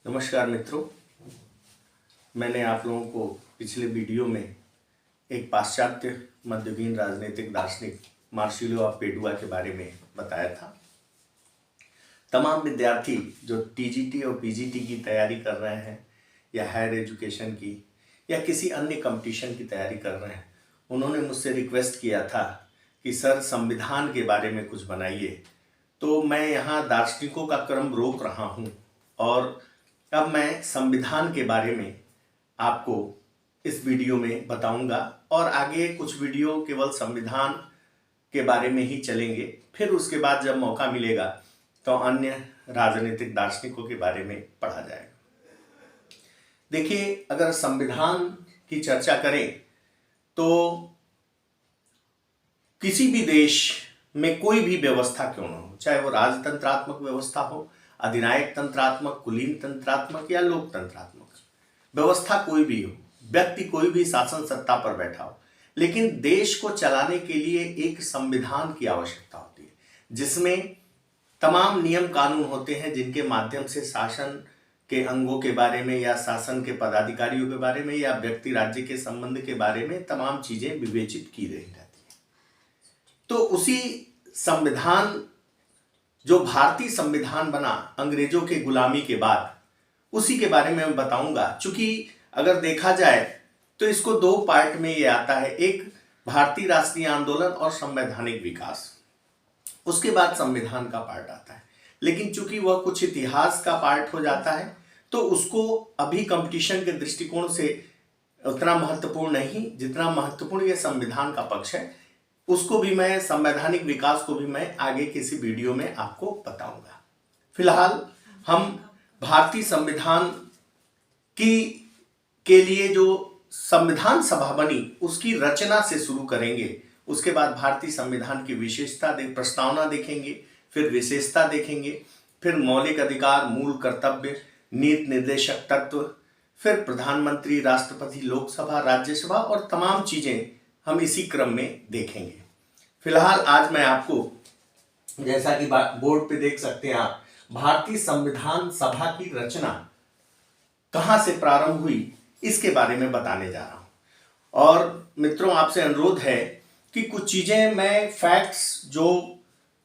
नमस्कार मित्रों, मैंने आप लोगों को पिछले वीडियो में एक पाश्चात्य मध्ययुगीन राजनीतिक दार्शनिक मार्सिलो ऑफ पेडुआ के बारे में बताया था। तमाम विद्यार्थी जो टीजीटी और पीजीटी की तैयारी कर रहे हैं या हायर एजुकेशन की या किसी अन्य कंपटीशन की तैयारी कर रहे हैं, उन्होंने मुझसे रिक्वेस्ट किया था कि सर संविधान के बारे में कुछ बनाइए। तो मैं यहाँ दार्शनिकों का क्रम रोक रहा हूँ और अब मैं संविधान के बारे में आपको इस वीडियो में बताऊंगा और आगे कुछ वीडियो केवल संविधान के बारे में ही चलेंगे। फिर उसके बाद जब मौका मिलेगा तो अन्य राजनीतिक दार्शनिकों के बारे में पढ़ा जाएगा। देखिए, अगर संविधान की चर्चा करें तो किसी भी देश में कोई भी व्यवस्था क्यों न हो, चाहे वो राजतंत्रात्मक व्यवस्था हो, अधिनायक तंत्रात्मक, कुलीन तंत्रात्मक या लोकतंत्रात्मक व्यवस्था कोई भी हो, व्यक्ति कोई भी शासन सत्ता पर बैठा हो, लेकिन देश को चलाने के लिए एक संविधान की आवश्यकता होती है जिसमें तमाम नियम कानून होते हैं जिनके माध्यम से शासन के अंगों के बारे में या शासन के पदाधिकारियों के बारे में या व्यक्ति राज्य के संबंध के बारे में तमाम चीजें विवेचित की रही रहती है। तो उसी संविधान, जो भारतीय संविधान बना अंग्रेजों के गुलामी के बाद, उसी के बारे में मैं बताऊंगा। चूंकि अगर देखा जाए तो इसको दो पार्ट में ये आता है, एक भारतीय राष्ट्रीय आंदोलन और संवैधानिक विकास, उसके बाद संविधान का पार्ट आता है। लेकिन चूंकि वह कुछ इतिहास का पार्ट हो जाता है तो उसको अभी कंपटीशन के दृष्टिकोण से उतना महत्वपूर्ण नहीं जितना महत्वपूर्ण यह संविधान का पक्ष है। उसको भी मैं, संवैधानिक विकास को भी मैं आगे किसी वीडियो में आपको बताऊंगा। फिलहाल हम भारतीय संविधान के लिए जो संविधान सभा बनी उसकी रचना से शुरू करेंगे। उसके बाद भारतीय संविधान की विशेषता प्रस्तावना देखेंगे, फिर विशेषता देखेंगे, फिर मौलिक अधिकार, मूल कर्तव्य, नीति निर्देशक तत्व, फिर प्रधानमंत्री, राष्ट्रपति, लोकसभा, राज्यसभा और तमाम चीजें हम इसी क्रम में देखेंगे। फिलहाल आज मैं आपको, जैसा कि बोर्ड पे देख सकते हैं आप, भारतीय संविधान सभा की रचना कहां से प्रारंभ हुई इसके बारे में बताने जा रहा हूं। और मित्रों, आपसे अनुरोध है कि कुछ चीजें मैं फैक्ट्स जो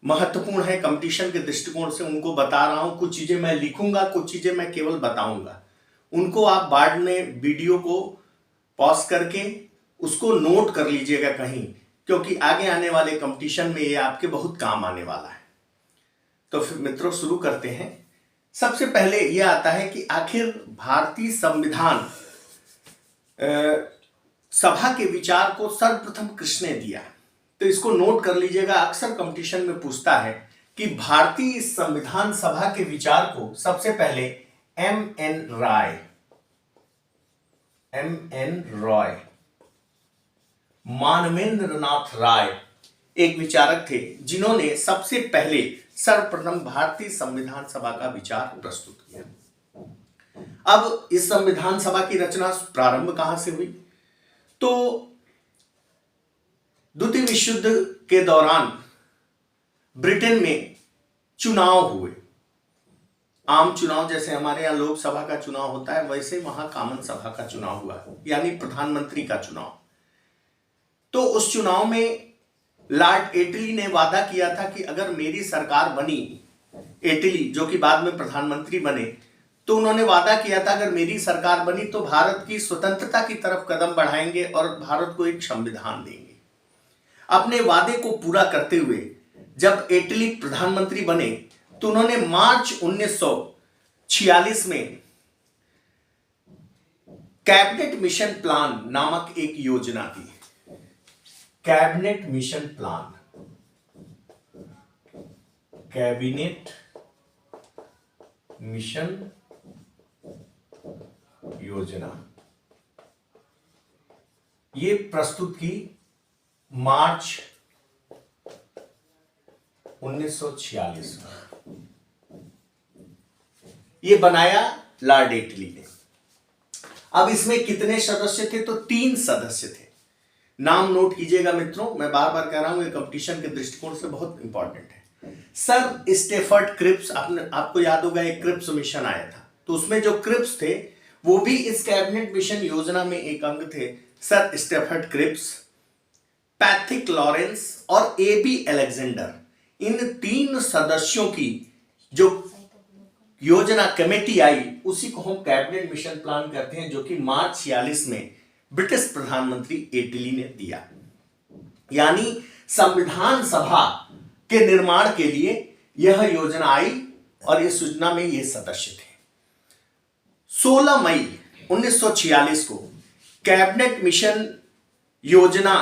महत्वपूर्ण है कंपटीशन के दृष्टिकोण से उनको बता रहा हूं। कुछ चीजें मैं लिखूंगा, कुछ चीजें मैं केवल बताऊंगा। उनको आप बाद में वीडियो को पॉज करके उसको नोट कर लीजिएगा कहीं, क्योंकि आगे आने वाले कंपटीशन में ये आपके बहुत काम आने वाला है। तो फिर मित्रों शुरू करते हैं। सबसे पहले यह आता है कि आखिर भारतीय संविधान सभा के विचार को सर्वप्रथम किसने दिया, तो इसको नोट कर लीजिएगा। अक्सर कंपटीशन में पूछता है कि भारतीय संविधान सभा के विचार को सबसे पहले एम.एन. रॉय, मानवेंद्र नाथ राय एक विचारक थे जिन्होंने सबसे पहले सर्वप्रथम भारतीय संविधान सभा का विचार प्रस्तुत किया। अब इस संविधान सभा की रचना प्रारंभ कहां से हुई, तो द्वितीय विश्व युद्ध के दौरान ब्रिटेन में चुनाव हुए। आम चुनाव जैसे हमारे यहां लोकसभा का चुनाव होता है, वैसे वहां कॉमन सभा का चुनाव हुआ, यानी प्रधानमंत्री का चुनाव। तो उस चुनाव में लॉर्ड एटली ने वादा किया था कि अगर मेरी सरकार बनी, एटली जो कि बाद में प्रधानमंत्री बने, तो उन्होंने वादा किया था अगर मेरी सरकार बनी तो भारत की स्वतंत्रता की तरफ कदम बढ़ाएंगे और भारत को एक संविधान देंगे। अपने वादे को पूरा करते हुए जब एटली प्रधानमंत्री बने तो उन्होंने मार्च 1946 में कैबिनेट मिशन प्लान नामक एक योजना दी। Cabinet mission plan, cabinet mission योजना, ये प्रस्तुत की मार्च 1946 में। ये बनाया लॉर्ड एटली ने। अब इसमें कितने सदस्य थे, तो 3 सदस्य थे। नाम नोट कीजिएगा मित्रों, मैं बार बार कह रहा हूं, ये कंपटीशन के दृष्टिकोण से बहुत इंपॉर्टेंट है। सर स्टेफर्ड क्रिप्स, आपको याद होगा एक क्रिप्स मिशन आया था, तो उसमें जो क्रिप्स थे वो भी इस कैबिनेट मिशन योजना में एक अंग थे। Sir Stafford Cripps, Pethick Lawrence और एबी अलेक्जेंडर, इन 3 सदस्यों की जो योजना कमेटी आई उसी को हम कैबिनेट मिशन प्लान करते हैं, जो कि मार्च 46 में ब्रिटिश प्रधानमंत्री एटली ने दिया। यानी संविधान सभा के निर्माण के लिए यह योजना आई और इस योजना में ये सदस्य थे। 16 मई 1946 को कैबिनेट मिशन योजना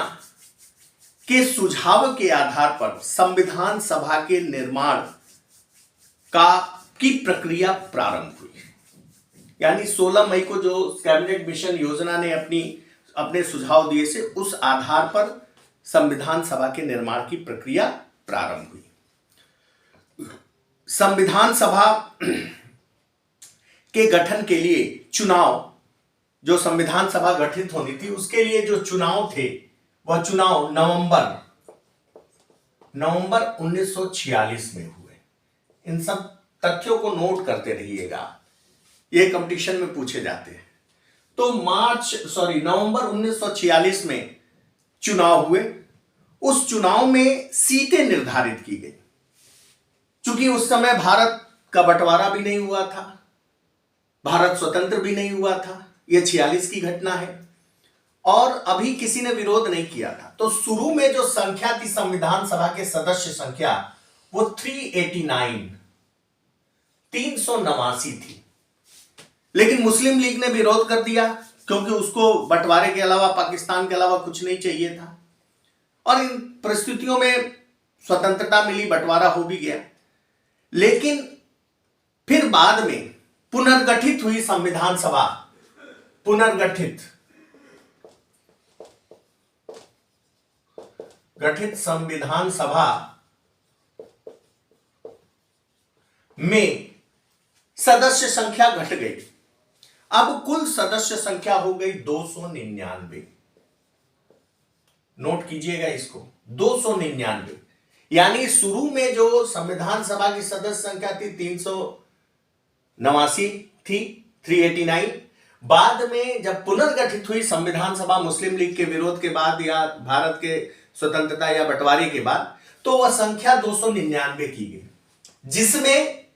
के सुझाव के आधार पर संविधान सभा के निर्माण की प्रक्रिया प्रारंभ हुई। यानी 16 मई को जो कैबिनेट मिशन योजना ने अपने सुझाव दिए से उस आधार पर संविधान सभा के निर्माण की प्रक्रिया प्रारंभ हुई। संविधान सभा के गठन के लिए चुनाव, जो संविधान सभा गठित होनी थी उसके लिए जो चुनाव थे वह चुनाव नवंबर 1946 में हुए। इन सब तथ्यों को नोट करते रहिएगा, ये कंपटीशन में पूछे जाते हैं। तो नवंबर 1946 में चुनाव हुए। उस चुनाव में सीटें निर्धारित की गई। चूंकि उस समय भारत का बंटवारा भी नहीं हुआ था, भारत स्वतंत्र भी नहीं हुआ था, यह 46 की घटना है और अभी किसी ने विरोध नहीं किया था। तो शुरू में जो संख्या थी संविधान सभा के सदस्य संख्या वो 389 थी। लेकिन मुस्लिम लीग ने विरोध कर दिया क्योंकि उसको बंटवारे के अलावा, पाकिस्तान के अलावा कुछ नहीं चाहिए था। और इन परिस्थितियों में स्वतंत्रता मिली, बंटवारा हो भी गया। लेकिन फिर बाद में पुनर्गठित हुई संविधान सभा, गठित संविधान सभा में सदस्य संख्या घट गई। अब कुल सदस्य संख्या हो गई 299। नोट कीजिएगा इसको, 299। यानी शुरू में जो संविधान सभा की सदस्य संख्या थी 389 थी, 389। बाद में जब पुनर्गठित हुई संविधान सभा मुस्लिम लीग के विरोध के बाद या भारत के स्वतंत्रता या बंटवारे के बाद, तो वह संख्या 299 की गई, जिसमें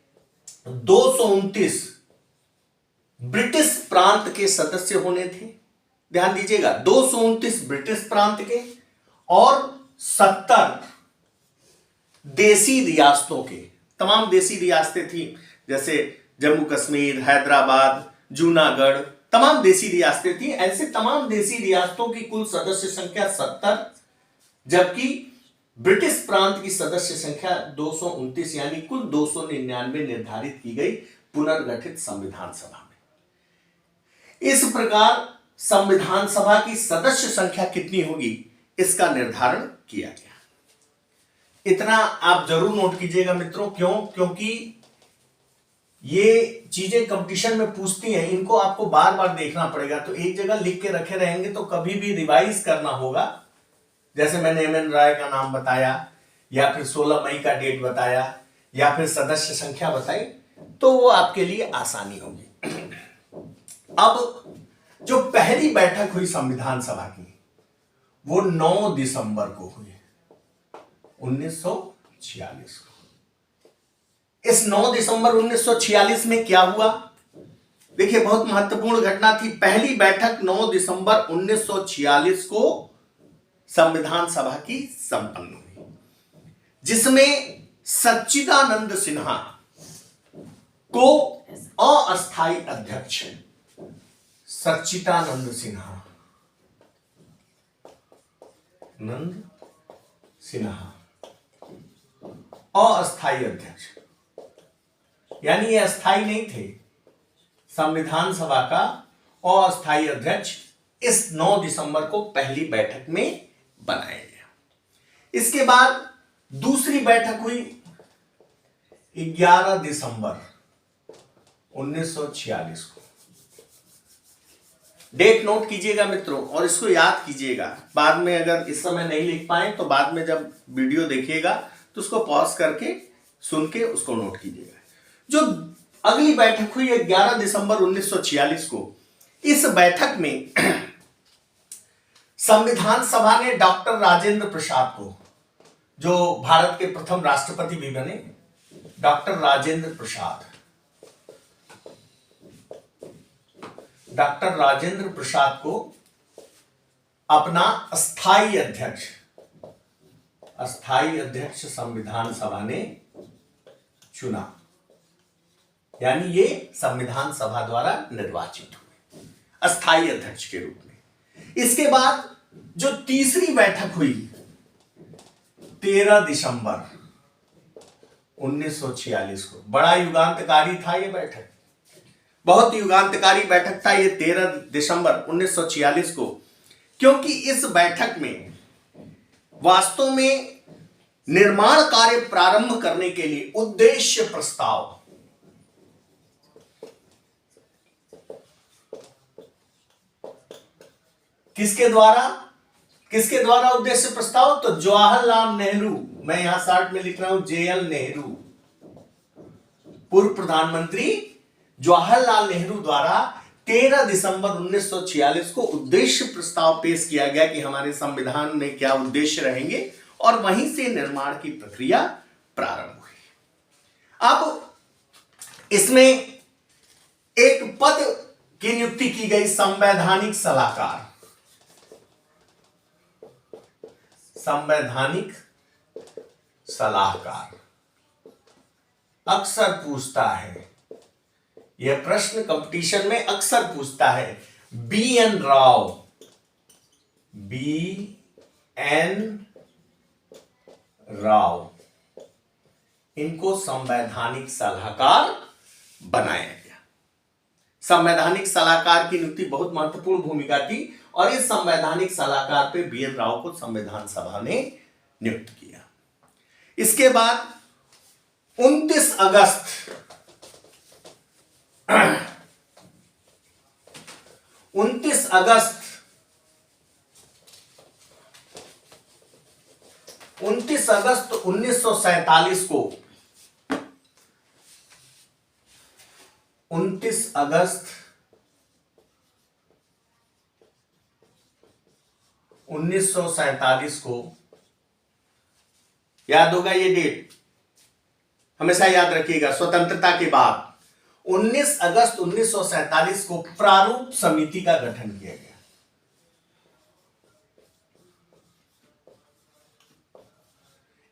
229 ब्रिटिश प्रांत के सदस्य होने थे। ध्यान दीजिएगा, 229 ब्रिटिश प्रांत के और 70 देसी रियासतों के। तमाम देसी रियासतें थी, जैसे जम्मू कश्मीर, हैदराबाद, जूनागढ़, तमाम देसी रियासतें थी। ऐसे तमाम देसी रियासतों की कुल सदस्य संख्या 70, जबकि ब्रिटिश प्रांत की सदस्य संख्या 229, यानी कुल 299 निर्धारित की गई पुनर्गठित संविधान सभा में। इस प्रकार संविधान सभा की सदस्य संख्या कितनी होगी इसका निर्धारण किया गया। इतना आप जरूर नोट कीजिएगा मित्रों। क्यों? क्योंकि ये चीजें कंपटीशन में पूछती हैं, इनको आपको बार बार देखना पड़ेगा। तो एक जगह लिख के रखे रहेंगे तो कभी भी रिवाइज करना होगा। जैसे मैंने एम एन राय का नाम बताया, या फिर 16 मई का डेट बताया, या फिर सदस्य संख्या बताई, तो वो आपके लिए आसानी होगी। अब जो पहली बैठक हुई संविधान सभा की वो 9 दिसंबर को हुई, 1946 को। इस 9 दिसंबर 1946 में क्या हुआ? देखिए, बहुत महत्वपूर्ण घटना थी। पहली बैठक 9 दिसंबर 1946 को संविधान सभा की संपन्न हुई, जिसमें सच्चिदानंद सिन्हा को अस्थायी अध्यक्ष, सच्चिदानंद सिन्हा अस्थायी अध्यक्ष, यानी ये अस्थायी नहीं थे। संविधान सभा का अस्थायी अध्यक्ष इस 9 दिसंबर को पहली बैठक में बनाया गया। इसके बाद दूसरी बैठक हुई 11 दिसंबर 1946 को। डेट नोट कीजिएगा मित्रों और इसको याद कीजिएगा। बाद में अगर इस समय नहीं लिख पाए तो बाद में जब वीडियो देखिएगा तो उसको पॉज करके सुन के उसको नोट कीजिएगा। जो अगली बैठक हुई 11 दिसंबर 1946 को। इस बैठक में संविधान सभा ने डॉक्टर राजेंद्र प्रसाद को, जो भारत के प्रथम राष्ट्रपति भी बने, डॉक्टर राजेंद्र प्रसाद को अपना अस्थाई अध्यक्ष संविधान सभा ने चुना, यानी ये संविधान सभा द्वारा निर्वाचित हुए अस्थाई अध्यक्ष के रूप में। इसके बाद जो तीसरी बैठक हुई 13 दिसंबर 1946 को, बड़ा युगांतकारी था ये बैठक, बहुत युगांतकारी बैठक था ये 13 दिसंबर 1946 को, क्योंकि इस बैठक में वास्तव में निर्माण कार्य प्रारंभ करने के लिए उद्देश्य प्रस्ताव, किसके द्वारा उद्देश्य प्रस्ताव? तो जवाहरलाल नेहरू, मैं यहां शार्ट में लिख रहा हूं JL नेहरू, पूर्व प्रधानमंत्री जवाहरलाल नेहरू द्वारा 13 दिसंबर 1946 को उद्देश्य प्रस्ताव पेश किया गया कि हमारे संविधान में क्या उद्देश्य रहेंगे, और वहीं से निर्माण की प्रक्रिया प्रारंभ हुई। अब इसमें एक पद की नियुक्ति की गई, संवैधानिक सलाहकार। अक्सर पूछता है यह प्रश्न, कंपटीशन में अक्सर पूछता है, BN राव, इनको संवैधानिक सलाहकार बनाया गया। संवैधानिक सलाहकार की नियुक्ति बहुत महत्वपूर्ण भूमिका थी, और इस संवैधानिक सलाहकार पे BN राव को संविधान सभा ने नियुक्त किया। इसके बाद 29 अगस्त 1947 को 29 अगस्त 1947 को, याद होगा ये डेट, हमेशा याद रखिएगा, स्वतंत्रता के बाद 19 अगस्त 1947 को प्रारूप समिति का गठन किया गया।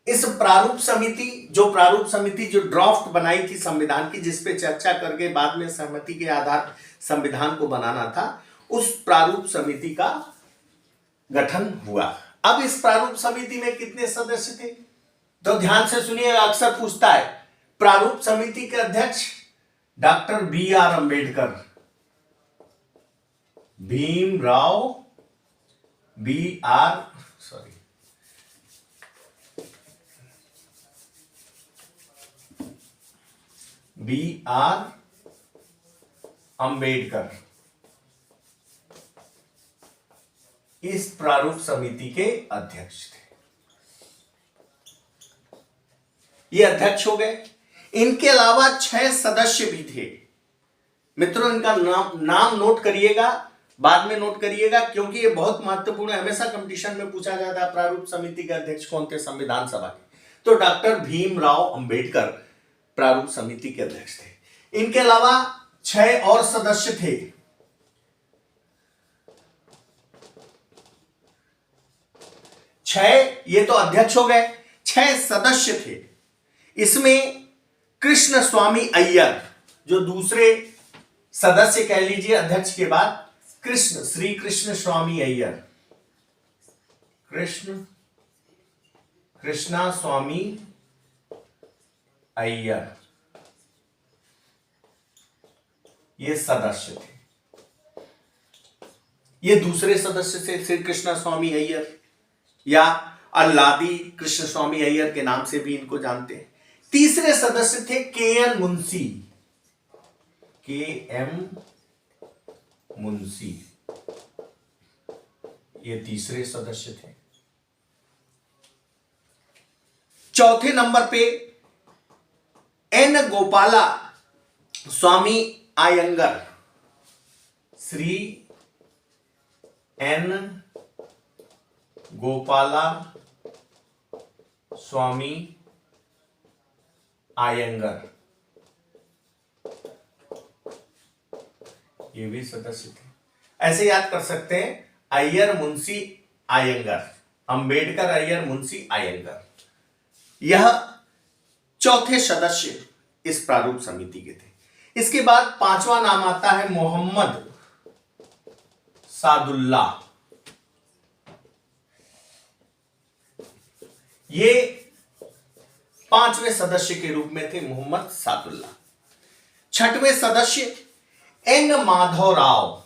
इस प्रारूप समिति जो ड्राफ्ट बनाई थी संविधान की, जिसपे चर्चा करके बाद में सहमति के आधार संविधान को बनाना था, उस प्रारूप समिति का गठन हुआ। अब इस प्रारूप समिति में कितने सदस्य थे, तो ध्यान से सुनिएगा, अक्सर पूछता है। प्रारूप समिति के अध्यक्ष doctor BR Ambedkar, Bhimrao BR Ambedkar इस प्रारूप समिति के अध्यक्ष थे। ये अध्यक्ष हो गए। इनके अलावा 6 सदस्य भी थे। मित्रों, इनका नाम नोट करिएगा, बाद में नोट करिएगा, क्योंकि ये बहुत महत्वपूर्ण है। हमेशा कंपटीशन में पूछा जाता है प्रारूप समिति के अध्यक्ष कौन थे संविधान सभा के, तो डॉक्टर भीमराव अंबेडकर प्रारूप समिति के अध्यक्ष थे। इनके अलावा 6 और सदस्य थे। ये तो अध्यक्ष हो गए, 6 सदस्य थे। इसमें कृष्ण स्वामी अय्यर, जो दूसरे सदस्य कह लीजिए अध्यक्ष के बाद, श्री कृष्ण स्वामी अय्यर, कृष्णा स्वामी अय्यर, ये सदस्य थे। ये दूसरे सदस्य थे श्री कृष्णा स्वामी अय्यर, या अल्लादी कृष्ण स्वामी अय्यर के नाम से भी इनको जानते हैं। तीसरे सदस्य थे KM मुंशी, ये तीसरे सदस्य थे। चौथे नंबर पे N गोपाला स्वामी आयंगर, श्री एन गोपाला स्वामी आयंगर, ये भी सदस्य थे। ऐसे याद कर सकते हैं, अय्यर मुंशी आयंगर, अंबेडकर अय्यर मुंशी आयंगर, यह चौथे सदस्य इस प्रारूप समिति के थे। इसके बाद पांचवा नाम आता है मोहम्मद सादुल्ला। ये पांचवें सदस्य के रूप में थे मोहम्मद सादुल्ला। छठवें सदस्य एन माधवराव,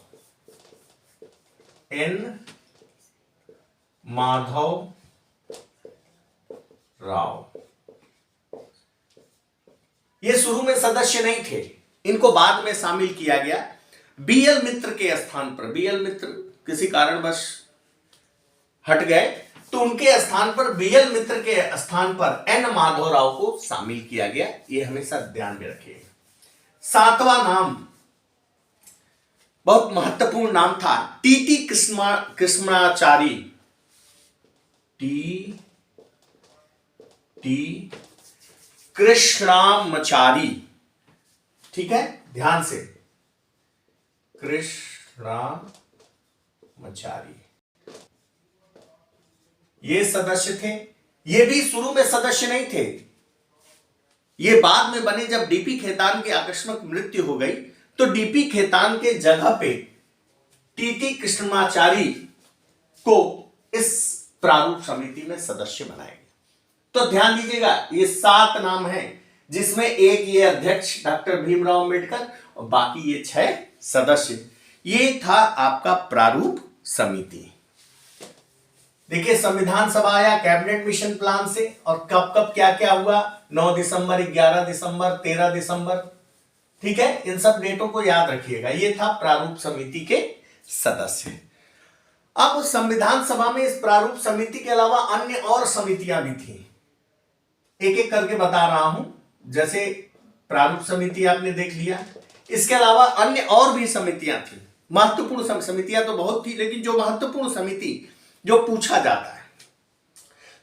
एन माधव राव। ये शुरू में सदस्य नहीं थे, इनको बाद में शामिल किया गया। बीएल मित्र के स्थान पर, बीएल मित्र किसी कारणवश हट गए तो उनके स्थान पर, बीएल मित्र के स्थान पर एन माधवराव को शामिल किया गया। ये हमेशा ध्यान में रखिएगा। सातवां नाम बहुत महत्वपूर्ण नाम था, टीटी कृष्णाचारी, टी कृष्णामचारी। ठीक है, ध्यान से, कृष्णामचारी ये सदस्य थे। ये भी शुरू में सदस्य नहीं थे, ये बाद में बने। जब डीपी खेतान की आकस्मिक मृत्यु हो गई तो डीपी खेतान के जगह पे टीटी कृष्णाचारी को इस प्रारूप समिति में सदस्य बनाया गया। तो ध्यान दीजिएगा, ये 7 नाम हैं, जिसमें एक ये अध्यक्ष डॉक्टर भीमराव अंबेडकर और बाकी ये 6 सदस्य। ये था आपका प्रारूप समिति। देखिए, संविधान सभा आया कैबिनेट मिशन प्लान से, और कब कब क्या क्या हुआ, 9 दिसंबर, 11 दिसंबर, 13 दिसंबर। ठीक है, इन सब डेटों को याद रखिएगा। ये था प्रारूप समिति के सदस्य। अब संविधान सभा में इस प्रारूप समिति के अलावा अन्य और समितियां भी थी, एक एक करके बता रहा हूं। जैसे प्रारूप समिति आपने देख लिया, इसके अलावा अन्य और भी समितियां थी। महत्वपूर्ण समितियां तो बहुत थी, लेकिन जो महत्वपूर्ण समिति जो पूछा जाता है,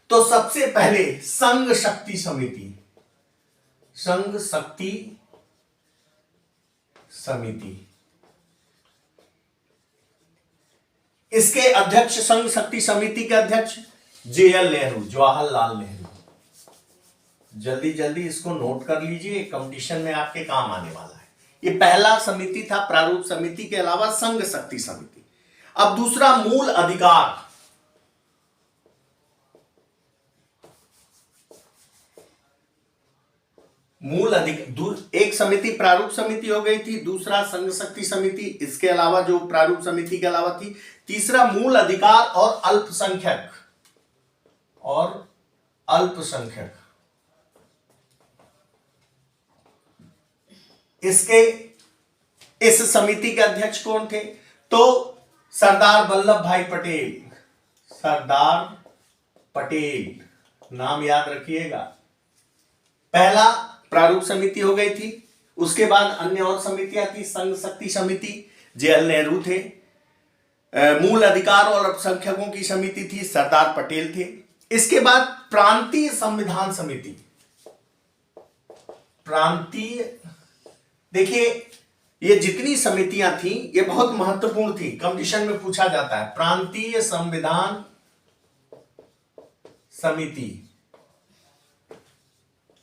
तो सबसे पहले संघ शक्ति समिति, संघ शक्ति समिति। इसके अध्यक्ष, संघ शक्ति समिति के अध्यक्ष जेएल नेहरू, जवाहरलाल नेहरू। जल्दी जल्दी इसको नोट कर लीजिए, कंपटीशन में आपके काम आने वाला है। ये पहला समिति था प्रारूप समिति के अलावा संघ शक्ति समिति। अब दूसरा मूल अधिकार, मूल अधिकार। एक समिति प्रारूप समिति हो गई थी, दूसरा संघ शक्ति समिति, इसके अलावा जो प्रारूप समिति के अलावा थी, तीसरा मूल अधिकार और अल्पसंख्यक, और अल्पसंख्यक। इसके इस समिति के अध्यक्ष कौन थे, तो सरदार वल्लभ भाई पटेल, सरदार पटेल, नाम याद रखिएगा। पहला प्रारूप समिति हो गई थी, उसके बाद अन्य और समितियां थी। संघ शक्ति समिति जेएल नेहरू थे, मूल अधिकार और अल्पसंख्यकों की समिति थी, सरदार पटेल थे। इसके बाद प्रांतीय संविधान समिति, प्रांतीय, देखिए ये जितनी समितियां थी ये बहुत महत्वपूर्ण थी, कंपटीशन में पूछा जाता है। प्रांतीय संविधान समिति,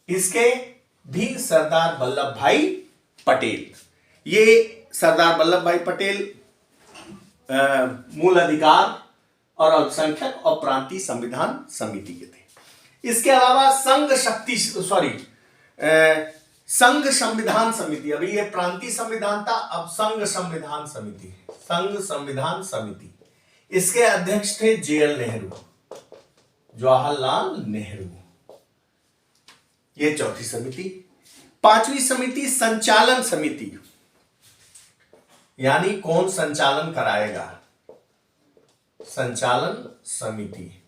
इसके भी सरदार वल्लभ भाई पटेल। ये सरदार वल्लभ भाई पटेल मूल अधिकार और अल्पसंख्यक और प्रांतीय संविधान समिति के थे। इसके अलावा संघ संविधान समिति, अभी ये प्रांतीय संविधान था, अब संघ संविधान समिति, संघ संविधान समिति। इसके अध्यक्ष थे जेएल नेहरू, जवाहरलाल नेहरू। ये चौथी समिति। पांचवी समिति संचालन समिति, यानी कौन संचालन कराएगा, संचालन समिति।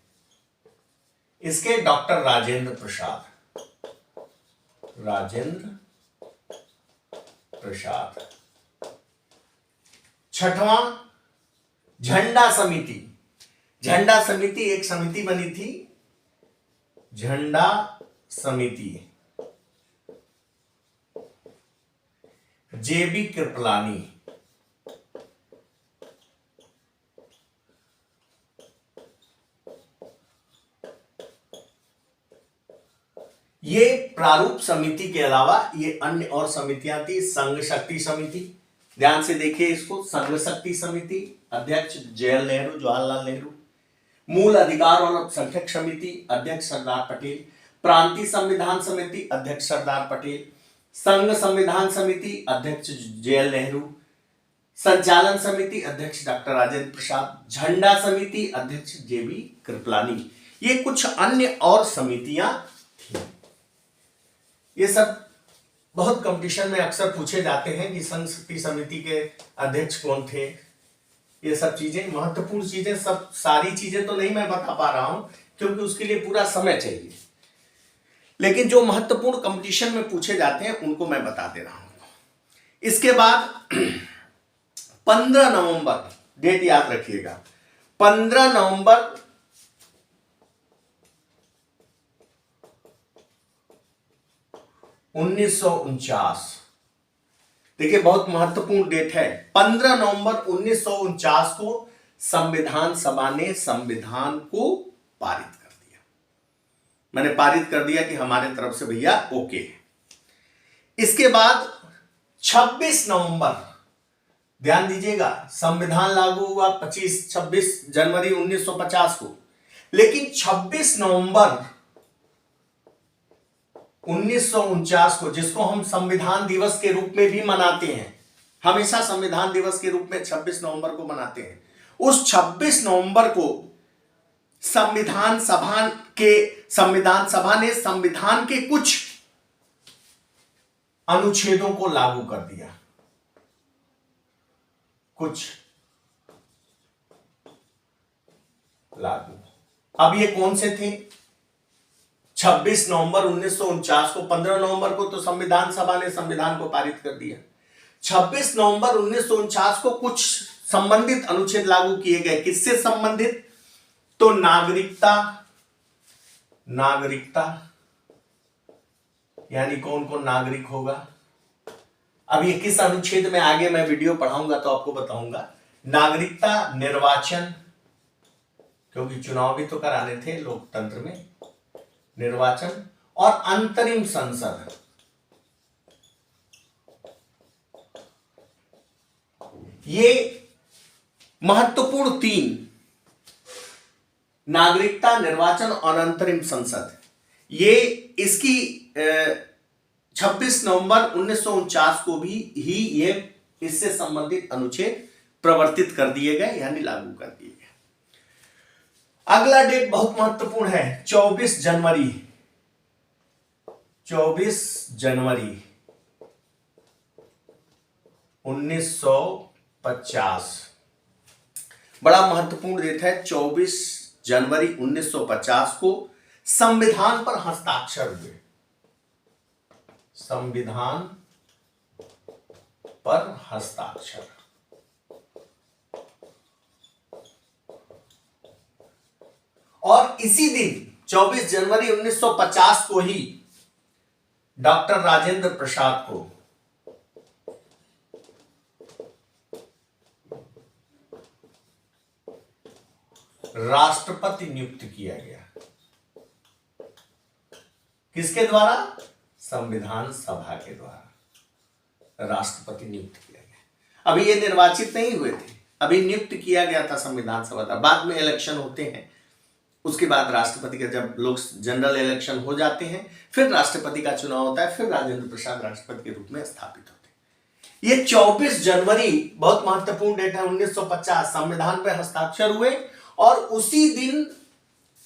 इसके डॉक्टर राजेंद्र प्रसाद। छठवां, झंडा समिति। झंडा समिति एक समिति बनी थी, झंडा समिति, जेबी कृपलानी। ये प्रारूप समिति के अलावा ये अन्य और समितियां थी। संघ शक्ति समिति, ध्यान से देखिए इसको, संघ शक्ति समिति, अध्यक्ष जवाहरलाल नेहरू, जवाहरलाल नेहरू। मूल अधिकार और अल्पसंख्यक समिति, अध्यक्ष सरदार पटेल। प्रांतीय संविधान समिति, अध्यक्ष सरदार पटेल। संघ संविधान समिति, अध्यक्ष जवाहरलाल नेहरू। संचालन समिति, अध्यक्ष डॉक्टर राजेंद्र प्रसाद। झंडा समिति, अध्यक्ष जेबी कृपलानी। ये कुछ अन्य और समितियां थी। ये सब बहुत कंपटीशन में अक्सर पूछे जाते हैं कि संघ शक्ति समिति के अध्यक्ष कौन थे। ये सब चीजें महत्वपूर्ण चीजें, सब सारी चीजें तो नहीं मैं बता पा रहा हूं क्योंकि उसके लिए पूरा समय चाहिए, लेकिन जो महत्वपूर्ण कंपटीशन में पूछे जाते हैं उनको मैं बता दे रहा हूं। इसके बाद 15 नवंबर, डेट याद रखिएगा, 15 नवंबर 1949। देखिए बहुत महत्वपूर्ण डेट है। 15 नवंबर 1949 को संविधान सभा ने संविधान को पारित कर दिया। मैंने पारित कर दिया कि हमारे तरफ से भैया ओके। इसके बाद 26 नवंबर, ध्यान दीजिएगा, संविधान लागू हुआ 26 जनवरी 1950 को, लेकिन 26 नवंबर 1949 को, जिसको हम संविधान दिवस के रूप में भी मनाते हैं, हमेशा संविधान दिवस के रूप में 26 नवंबर को मनाते हैं, उस 26 नवंबर को संविधान सभा ने संविधान के कुछ अनुच्छेदों को लागू कर दिया। कुछ लागू, अब ये कौन से थे? 26 नवंबर 1949 को, 15 नवंबर को तो संविधान सभा ने संविधान को पारित कर दिया। 26 नवंबर 1949 को कुछ संबंधित अनुच्छेद लागू किए गए। किससे संबंधित? तो नागरिकता यानी कौन कौन नागरिक होगा। अब ये किस अनुच्छेद में, आगे मैं वीडियो पढ़ाऊंगा तो आपको बताऊंगा। नागरिकता, निर्वाचन, क्योंकि चुनाव भी तो कराने थे लोकतंत्र में, निर्वाचन, और अंतरिम संसद। ये महत्वपूर्ण 3, नागरिकता, निर्वाचन और अंतरिम संसद, ये इसकी 26 नवंबर 1949 को भी ये इससे संबंधित अनुच्छेद प्रवर्तित कर दिए गए, यानी लागू कर दिए गए। अगला डेट बहुत महत्वपूर्ण है, 24 जनवरी 1950। बड़ा महत्वपूर्ण डेट है। 24 जनवरी 1950 को संविधान पर हस्ताक्षर हुए। संविधान पर हस्ताक्षर, और इसी दिन 24 जनवरी 1950 को ही डॉक्टर राजेंद्र प्रसाद को राष्ट्रपति नियुक्त किया गया। किसके द्वारा? संविधान सभा के द्वारा राष्ट्रपति नियुक्त किया गया। अभी ये निर्वाचित नहीं हुए थे, अभी नियुक्त किया गया था संविधान सभा द्वारा। बाद में इलेक्शन होते हैं, उसके बाद राष्ट्रपति का, जब लोग जनरल इलेक्शन हो जाते हैं, फिर राष्ट्रपति का चुनाव होता है, फिर राजेंद्र प्रसाद राष्ट्रपति के रूप में स्थापित होते हैं। ये 24 जनवरी बहुत महत्वपूर्ण डेट है। 1950 संविधान पर हस्ताक्षर हुए और उसी दिन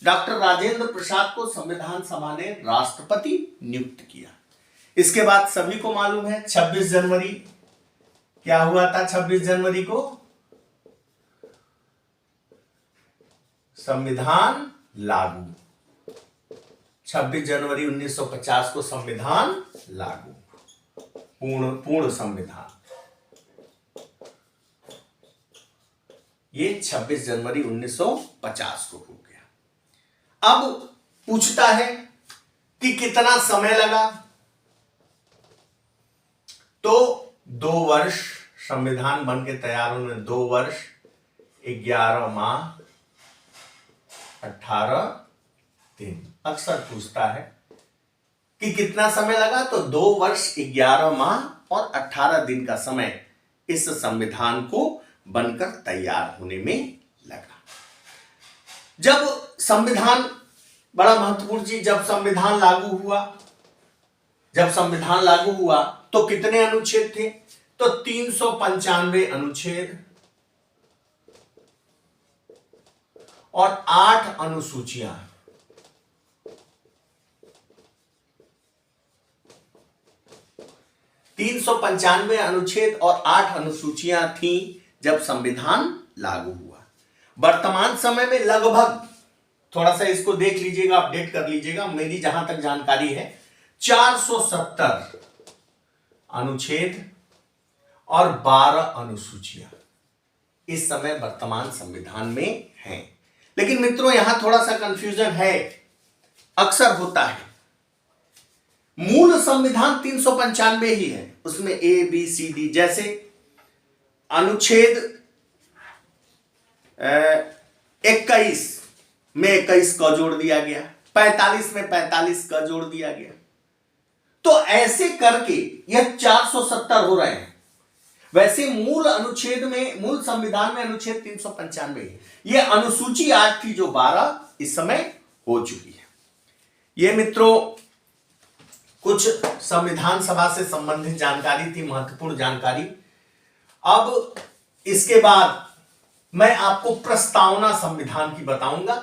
डॉक्टर राजेंद्र प्रसाद को संविधान सभा ने राष्ट्रपति नियुक्त किया। इसके बाद सभी को मालूम है 26 जनवरी क्या हुआ था। 26 जनवरी को संविधान लागू। 26 जनवरी 1950 को संविधान लागू पूर्ण संविधान, ये 26 जनवरी 1950 को हो गया। अब पूछता है कि कितना समय लगा, तो 2 वर्ष संविधान बन के तैयार होने, 2 वर्ष 11 माह 18 दिन। अक्सर पूछता है कि कितना समय लगा, तो 2 वर्ष 11 माह और 18 दिन का समय इस संविधान को बनकर तैयार होने में लगा। जब संविधान, बड़ा महत्वपूर्ण चीज, जब संविधान लागू हुआ तो कितने अनुच्छेद थे, तो 395 अनुच्छेद और 8 अनुसूचियां। 395 अनुच्छेद और 8 अनुसूचियां थी जब संविधान लागू हुआ। वर्तमान समय में लगभग, थोड़ा सा इसको देख लीजिएगा, अपडेट कर लीजिएगा, मेरी जहां तक जानकारी है 470 अनुच्छेद और 12 अनुसूचियां इस समय वर्तमान संविधान में हैं। लेकिन मित्रों यहां थोड़ा सा कंफ्यूजन है, अक्सर होता है। मूल संविधान 395 ही है, उसमें ए बी सी डी, जैसे अनुच्छेद 21 में 21 का जोड़ दिया गया, 45 में 45 का जोड़ दिया गया, तो ऐसे करके यह 470 हो रहे हैं। वैसे मूल अनुच्छेद में, मूल संविधान में अनुच्छेद 395 है। यह अनुसूची 8 थी जो 12 इस समय हो चुकी है। यह मित्रों कुछ संविधान सभा से संबंधित जानकारी थी, महत्वपूर्ण जानकारी। अब इसके बाद मैं आपको प्रस्तावना संविधान की बताऊंगा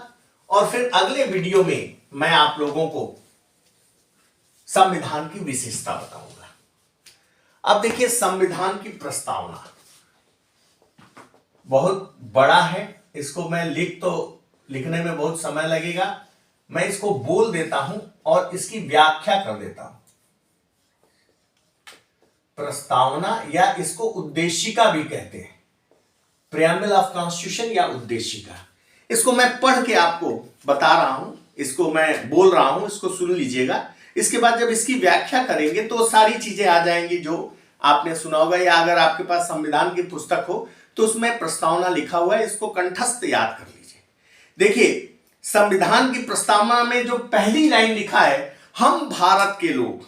और फिर अगले वीडियो में मैं आप लोगों को संविधान की विशेषता बताऊंगा। अब देखिए, संविधान की प्रस्तावना बहुत बड़ा है, इसको मैं लिखने में बहुत समय लगेगा, मैं इसको बोल देता हूं और इसकी व्याख्या कर देता हूं। प्रस्तावना या इसको उद्देशिका भी कहते हैं, प्रिएम्बल ऑफ कॉन्स्टिट्यूशन या उद्देशिका। इसको मैं पढ़ के आपको बता रहा हूं, इसको मैं बोल रहा हूं, इसको सुन लीजिएगा। इसके बाद जब इसकी व्याख्या करेंगे तो सारी चीजें आ जाएंगी जो आपने सुना होगा, या अगर आपके पास संविधान की पुस्तक हो तो उसमें प्रस्तावना लिखा हुआ है, इसको कंठस्थ याद कर लीजिए। देखिए, संविधान की प्रस्तावना में जो पहली लाइन लिखा है, हम भारत के लोग,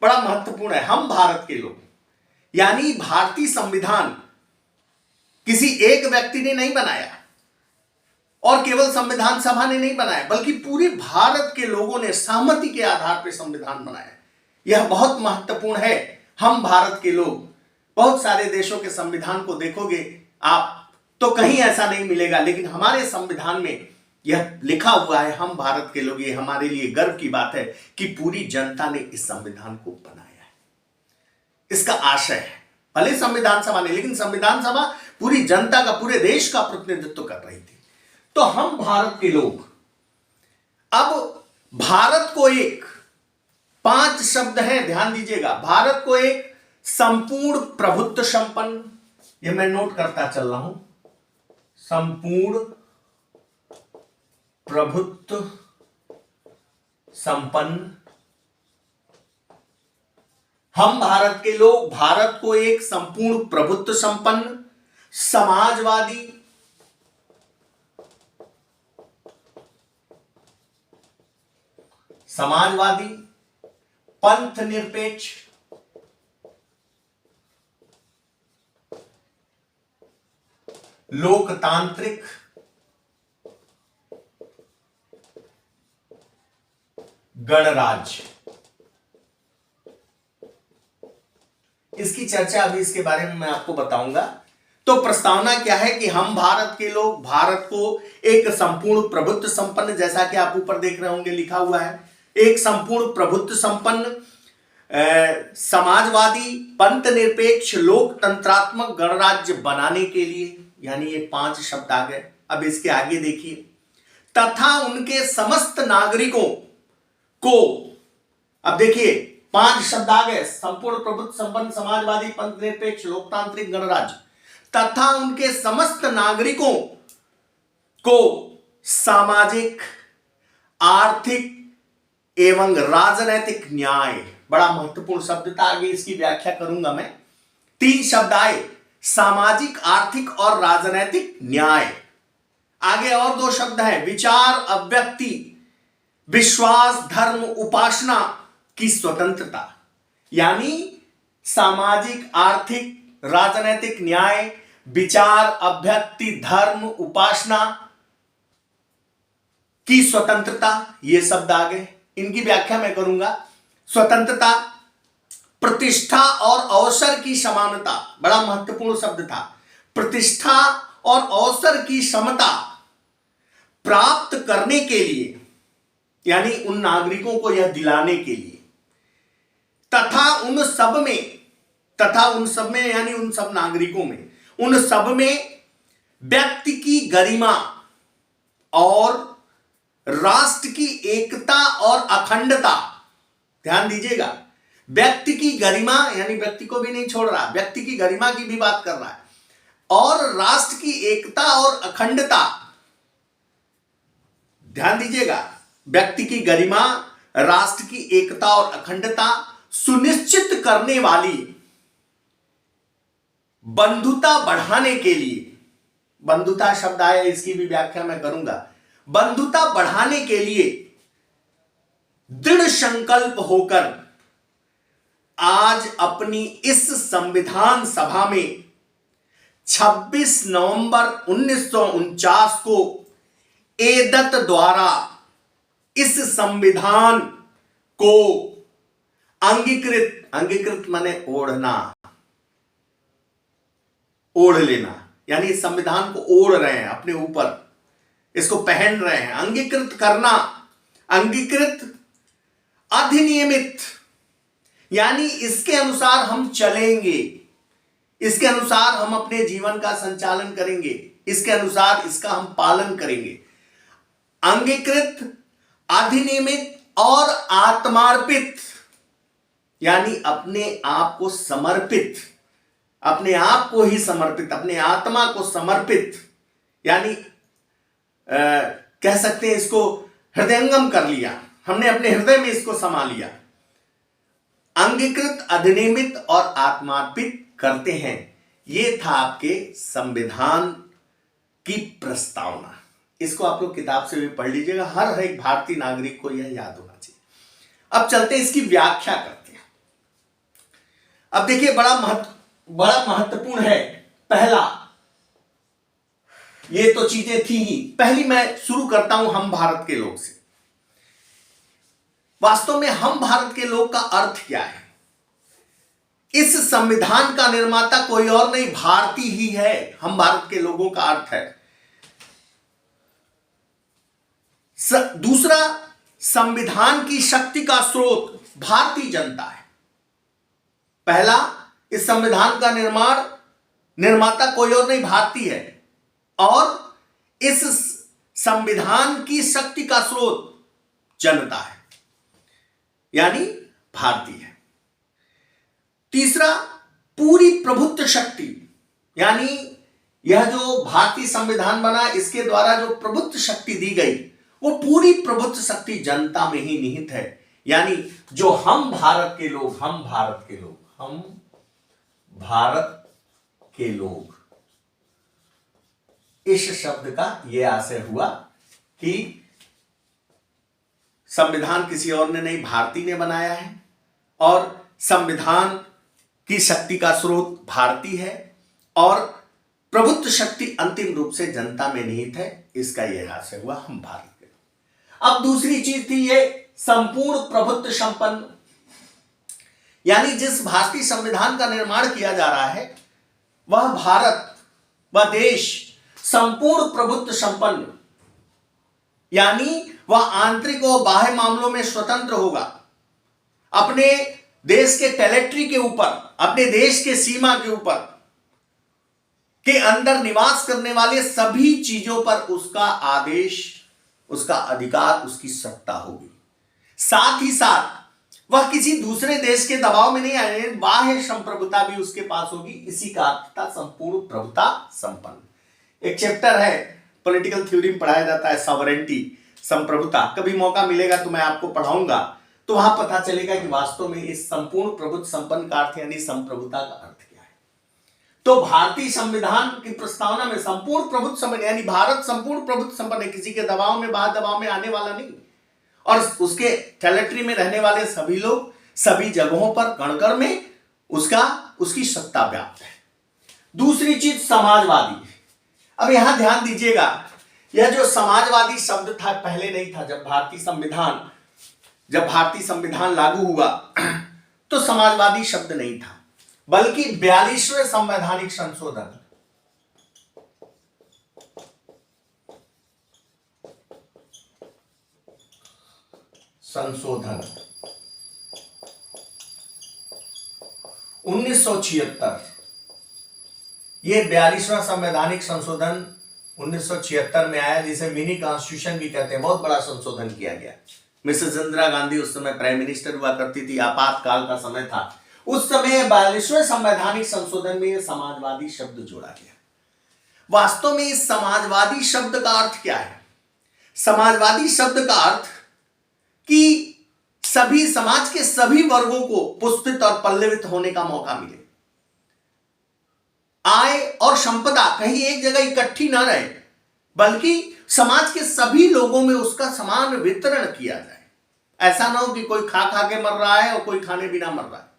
बड़ा महत्वपूर्ण है, हम भारत के लोग, यानी भारतीय संविधान किसी एक व्यक्ति ने नहीं बनाया और केवल संविधान सभा ने नहीं बनाया, बल्कि पूरे भारत के लोगों ने सहमति के आधार पर संविधान बनाया। यह बहुत महत्वपूर्ण है, हम भारत के लोग। बहुत सारे देशों के संविधान को देखोगे आप तो कहीं ऐसा नहीं मिलेगा, लेकिन हमारे संविधान में यह लिखा हुआ है, हम भारत के लोग। ये हमारे लिए गर्व की बात है कि पूरी जनता ने इस संविधान को बनाया है। इसका आशय है, भले संविधान सभा ने, लेकिन संविधान सभा पूरी जनता का, पूरे देश का प्रतिनिधित्व कर रही थी। तो हम भारत के लोग, अब भारत को एक, 5 शब्द हैं, ध्यान दीजिएगा। भारत को एक संपूर्ण प्रभुत्व संपन्न, ये मैं नोट करता चल रहा हूं, संपूर्ण प्रभुत्व संपन्न, हम भारत के लोग भारत को एक संपूर्ण प्रभुत्व संपन्न, समाजवादी, पंथ निरपेक्ष, लोकतांत्रिक, गणराज्य। इसकी चर्चा अभी इसके बारे में मैं आपको बताऊंगा। तो प्रस्तावना क्या है कि हम भारत के लोग भारत को एक संपूर्ण प्रभुत्व संपन्न, जैसा कि आप ऊपर देख रहे होंगे लिखा हुआ है, एक संपूर्ण प्रभुत्व संपन्न, समाजवादी, पंथ निरपेक्ष, लोकतंत्रात्मक गणराज्य बनाने के लिए, यानी ये 5 शब्द आ गए। अब इसके आगे देखिए, तथा उनके समस्त नागरिकों को, अब देखिए 5 शब्द आ गए, संपूर्ण प्रभुत्व संपन्न समाजवादी पंथ निरपेक्ष लोकतांत्रिक गणराज्य तथा उनके समस्त नागरिकों को सामाजिक, आर्थिक एवं राजनैतिक न्याय। बड़ा महत्वपूर्ण शब्द था, आगे इसकी व्याख्या करूंगा मैं। 3 शब्द आए, सामाजिक, आर्थिक और राजनैतिक न्याय। आगे और 2 शब्द हैं, विचार अभिव्यक्ति, विश्वास, धर्म, उपासना की स्वतंत्रता। यानी सामाजिक, आर्थिक, राजनैतिक न्याय, विचार अभिव्यक्ति, धर्म, उपासना की स्वतंत्रता, ये शब्द आ गए। इनकी व्याख्या मैं करूंगा। स्वतंत्रता, प्रतिष्ठा और अवसर की समानता, बड़ा महत्वपूर्ण शब्द था। प्रतिष्ठा और अवसर की समता प्राप्त करने के लिए, यानी उन नागरिकों को यह दिलाने के लिए, तथा उन सब में यानी उन सब नागरिकों में, उन सब में व्यक्ति की गरिमा और राष्ट्र की एकता और अखंडता, ध्यान दीजिएगा, व्यक्ति की गरिमा यानी व्यक्ति को भी नहीं छोड़ रहा, व्यक्ति की गरिमा की भी बात कर रहा है, और राष्ट्र की एकता और अखंडता, ध्यान दीजिएगा, व्यक्ति की गरिमा, राष्ट्र की एकता और अखंडता सुनिश्चित करने वाली बंधुता बढ़ाने के लिए, बंधुता शब्द आया, इसकी भी व्याख्या मैं करूंगा। बंधुता बढ़ाने के लिए दृढ़ संकल्प होकर आज अपनी इस संविधान सभा में 26 नवंबर 1949 को एदत द्वारा इस संविधान को अंगीकृत माने ओढ़ना, ओढ़ लेना, यानी इस संविधान को ओढ़ रहे हैं, अपने ऊपर इसको पहन रहे हैं। अंगीकृत करना, अंगीकृत, अधिनियमित, यानी इसके अनुसार हम चलेंगे, इसके अनुसार हम अपने जीवन का संचालन करेंगे, इसके अनुसार इसका हम पालन करेंगे। अंगीकृत, अधिनियमित और आत्मार्पित, यानी अपने आप को समर्पित, अपने आप को ही समर्पित, अपने आत्मा को समर्पित, यानी कह सकते हैं इसको हृदयंगम कर लिया, हमने अपने हृदय में इसको समा लिया। अंगीकृत, अधिनियमित और आत्मार्पित करते हैं। यह था आपके संविधान की प्रस्तावना। इसको आप लोग किताब से भी पढ़ लीजिएगा, हर एक भारतीय नागरिक को यह याद होना चाहिए। अब चलते हैं इसकी व्याख्या करते हैं। अब देखिए, बड़ा महत्वपूर्ण है। पहला, ये तो चीजें थी ही, पहली मैं शुरू करता हूं हम भारत के लोग से। वास्तव में हम भारत के लोग का अर्थ क्या है? इस संविधान का निर्माता कोई और नहीं, भारतीय ही है। हम भारत के लोगों का अर्थ है। दूसरा, संविधान की शक्ति का स्रोत भारतीय जनता है। पहला, इस संविधान का निर्माता कोई और नहीं, भारतीय है, और इस संविधान की शक्ति का स्रोत जनता है, यानी भारतीय है। तीसरा, पूरी प्रभुत्व शक्ति, यानी यह जो भारतीय संविधान बना, इसके द्वारा जो प्रभुत्व शक्ति दी गई, वो पूरी प्रभुत्व शक्ति जनता में ही निहित है। यानी जो हम भारत के लोग, इस शब्द का यह आशय हुआ कि संविधान किसी और ने नहीं, भारतीय ने बनाया है, और संविधान की शक्ति का स्रोत भारतीय है, और प्रभुत्व शक्ति अंतिम रूप से जनता में निहित है। इसका यह आशय हुआ हम भारत के। अब दूसरी चीज थी ये संपूर्ण प्रभुत्व संपन्न, यानी जिस भारतीय संविधान का निर्माण किया जा रहा है, वह भारत, वह देश संपूर्ण प्रभुत्व संपन्न, यानी वह आंतरिक और बाह्य मामलों में स्वतंत्र होगा। अपने देश के टेरिटरी के ऊपर, अपने देश के सीमा के ऊपर के अंदर निवास करने वाले सभी चीजों पर उसका आदेश, उसका अधिकार, उसकी सत्ता होगी। साथ ही साथ वह किसी दूसरे देश के दबाव में नहीं आए, बाह्य संप्रभुता भी उसके पास होगी। इसी का अर्थ था संपूर्ण प्रभुता संपन्न। एक चैप्टर है पॉलिटिकल थ्योरी में पढ़ाया जाता है सॉवरेंटी, संप्रभुता। कभी मौका मिलेगा तो मैं आपको पढ़ाऊंगा, तो वहां पता चलेगा कि वास्तव में इस संपूर्ण प्रभुत्व संपन्न का अर्थ यानी संप्रभुता का अर्थ क्या है। तो भारतीय संविधान की प्रस्तावना में संपूर्ण प्रभुत्व संपन्न यानी भारत संपूर्ण प्रभुत्व संपन्न है, किसी के दबाव में बाहर दबाव में आने वाला नहीं, और उसके टेरिटरी में रहने वाले सभी लोग सभी जगहों पर कण-कण में उसकी सत्ता व्याप्त है। दूसरी चीज समाजवादी। अब यहां ध्यान दीजिएगा, यह जो समाजवादी शब्द था पहले नहीं था। जब भारतीय संविधान लागू हुआ तो समाजवादी शब्द नहीं था, बल्कि 42वें संवैधानिक संशोधन संशोधन 1976, ये 42वां संवैधानिक संशोधन 1976 में आया, जिसे मिनी कॉन्स्टिट्यूशन भी कहते हैं। बहुत बड़ा संशोधन किया गया। मिसेस इंदिरा गांधी उस समय प्राइम मिनिस्टर हुआ करती थी, आपातकाल का समय था। उस समय 42वें संवैधानिक संशोधन में समाजवादी शब्द जोड़ा गया। वास्तव में इस समाजवादी शब्द का अर्थ क्या है? समाजवादी शब्द का अर्थ कि सभी समाज के सभी वर्गों को पुष्पित और पल्लवित होने का मौका मिले। आय और संपदा कहीं एक जगह इकट्ठी ना रहे, बल्कि समाज के सभी लोगों में उसका समान वितरण किया जाए। ऐसा ना हो कि कोई खा खा के मर रहा है और कोई खाने बिना मर रहा है।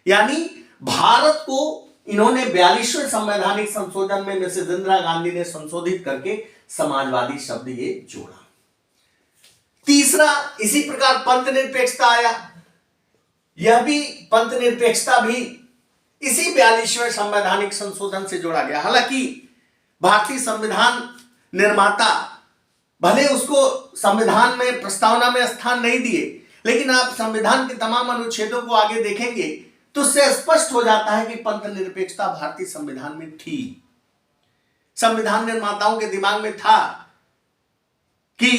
यानी भारत को इन्होंने 42वें संवैधानिक संशोधन में मिसेस इंदिरा गांधी ने संशोधित करके समाजवादी शब्द ये जोड़ा। तीसरा, इसी प्रकार पंथ निरपेक्षता आया। यह भी पंथ निरपेक्षता भी इसी 42वें संवैधानिक संशोधन से जोड़ा गया। हालांकि भारतीय संविधान निर्माता भले उसको संविधान में प्रस्तावना में स्थान नहीं दिए, लेकिन आप संविधान के तमाम अनुच्छेदों को आगे देखेंगे तो उससे स्पष्ट हो जाता है कि पंथ निरपेक्षता भारतीय संविधान में थी। संविधान निर्माताओं के दिमाग में था कि